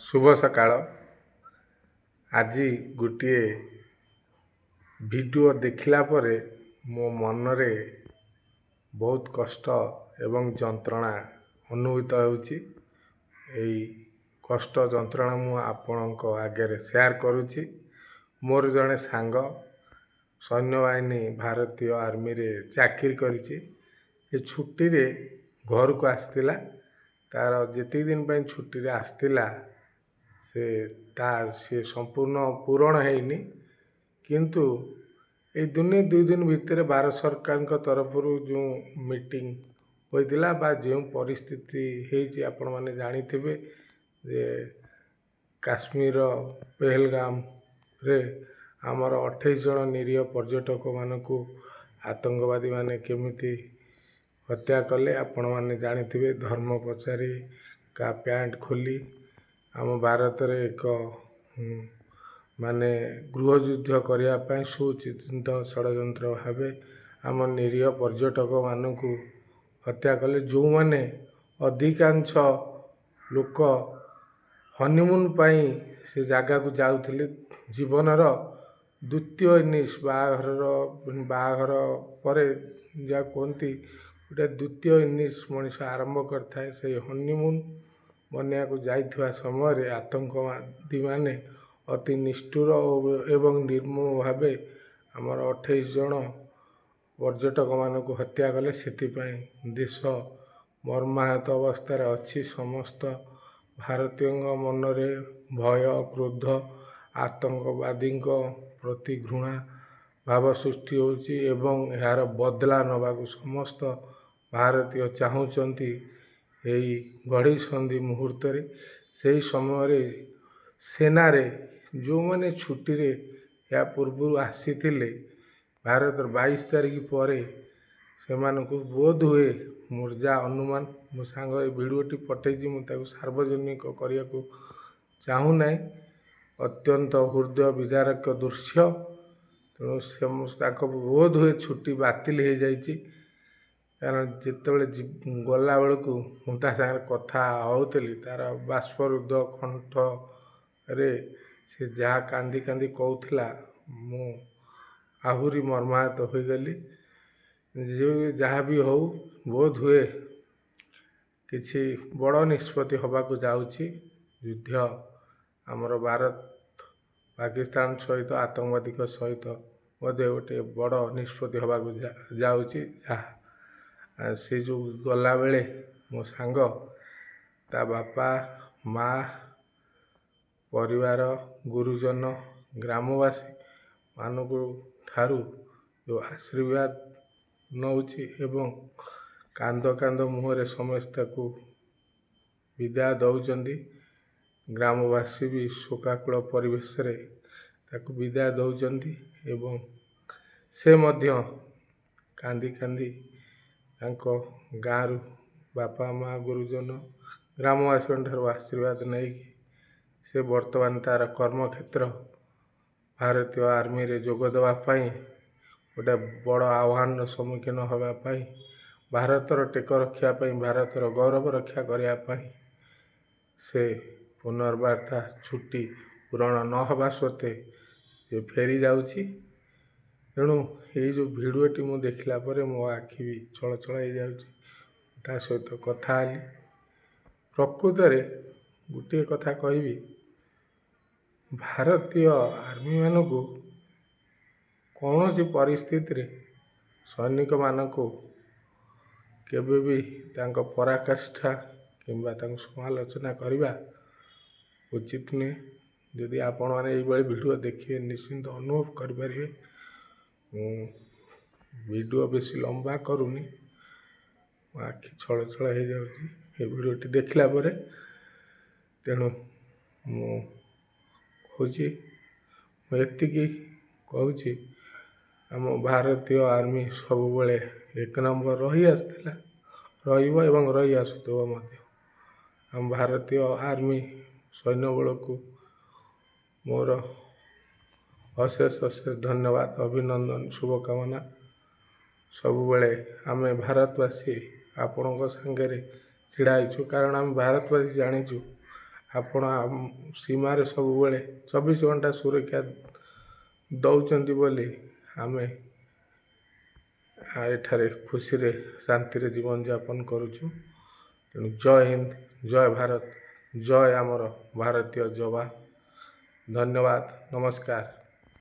शुभ सकाळ। आज गोटे वीडियो देखिला परे मो मनरे बहुत कष्ट एवं जंत्रणा अनुभूत होउची। एई कष्ट जंत्रणा मु आपणक आगे शेयर करुची। मोर जड़े सांग सैन्यबाहिनी भारतीय आर्मी रे चाकरी करिची। ये छुट्टी रे घर को आसतिला। तार जेति दिन पे छुट्टी रे आसतिला से संपूर्ण पूरण हैनी, किंतु ए दुई दिन भितर भारत सरकार तरफ जो मीटिंग होइतिला बा जो परिस्थिति हेची आपण माने जानिथिबे जे काश्मीर पहलगाम रे आमर 28 जन निरीह पर्यटक मानकू आतंकवादी माने केमिति हत्या कले आपण माने जानिथिबे। धर्म पचारी का पैंट खोली आम भारत रे एक माने गृह युद्ध करिया पय सुचिंतित षड्यंत्र भावे आम निरीह पर्यटक मानकू हत्या कले। जो माने अधिकांश लोक हनीमून पाई से जगह को जाउथिले। जीवनर द्वितीय इनिंग्स बाघर परे जा कहती गोटे द्वितीय इनिंग्स मनीष आरंभ करता से हनीमून बनिया को जाइथवा समय आतंकवादी माने अति निष्ठुर एवं निर्मम भावे आमर 28 जन पर्यटक मानक हत्या कले। सेतिपाई देश मर्माहत अवस्था अच्छी। समस्त भारतीय मनरे भय क्रोध आतंकवादी प्रति घृणा भाव सृष्टि होची एवं यार बदला नबाकू समस्त भारतीय चाहूचंती। यही घड़ी संधि मुहूर्त रे से समय रे सेना रे जो माने छुट्टी रे या पूर्व आसी थिले भारत 22 तारीख पर से बोध हुए मोर जा अनुमान मो सांग भिडियोटी पठेची मुझे सार्वजनिक करने को चाहू ना। अत्यंत हृदय विदारक दृश्य। तेणु से बोध हुए छुट्टी बातिल हो जाइए। कारण जितेबाला गला बेलू मुझा सागर कथा होली तार बाष्परुद्ध कंठ रे से जहाँ कांदी कांदी कहूला मु आहुरी मर्माहत हो गली। जो जहाँ भी हो बोध हुए किसी बड़ निष्पत्ति होबाकू जाउची। युद्ध आमर भारत पाकिस्तान सहित आतंकवादी सहित गोटे बड़ निष्पत्ति होबाकू जाउची। से जो गला बेले मो सांग ता बापा माँ परिवार गुरुजन ग्रामवासी मानकू ठारू जो आशीर्वाद नौची एवं कांद कांद मुहरे समस्त को विदाय दौरान ग्रामवासी भी शोकाकुल परिवेश रे ताकू विदाय दौरान एवं से मध्य कांदी कांदी गाँव बापा माँ गुरुजन ग्रामवासी आशीर्वाद नहीं से वर्तमान तार कर्मक्षेत्र भारतीय आर्मी रे जोग देवाई गोटे बड़ आह्वान सम्मुखीन होगापाई भारतर टेक रखापी भारतर गौरव रक्षा करने से पुनर्वार्ता छुट्टी पूरण न होगा सत्वे ये फेरी जाउची। तेणु ये जो भिडियोटी मु देखला परे मो आखि भी छल छल हो जाउची। ता सहित कथा हली प्रकृत रे गोटे कथा कहबी भारतीय आर्मी मानकू कौन सी परिस्थिति रे सैनिक मानकू केबे भी तांको पराकाष्ठा किंबा तांको समालोचना करवा उचित नुहे। यदि आपण मैंने ये वीडियो देखिए निश्चिंत अनुभव करें। वीडियो बेसी लंबा करूनी आखि छल छल हो जाउची ये वीडियोटी देखला परे। तेणु मुझे एतिकी कहूची आम भारतीय आर्मी सब बेले एक नंबर रही आसला एवं रही आसुव। आम भारतीय आर्मी सैन्य बल को मोर अशेष अशेष धन्यवाद अभिनंदन शुभकामना। सब बेले आम भारतवासी आपण सांगे छिड़ा कारण आम भारतवासी जाचु ଆପଣ ସୀମାରେ ସବୁବେଳେ 24 ଘଣ୍ଟା ସୁରକ୍ଷା ଦେଉଛନ୍ତି ବୋଲି ଆମେ ଏଠାରେ ଖୁସିରେ ଶାନ୍ତିରେ ଜୀବନଯାପନ କରୁଛୁ। ତେଣୁ ଜୟ ହିନ୍ଦ, ଜୟ ଭାରତ, ଜୟ ଆମର ଭାରତୀୟ ଯବାନ। ଧନ୍ୟବାଦ, ନମସ୍କାର।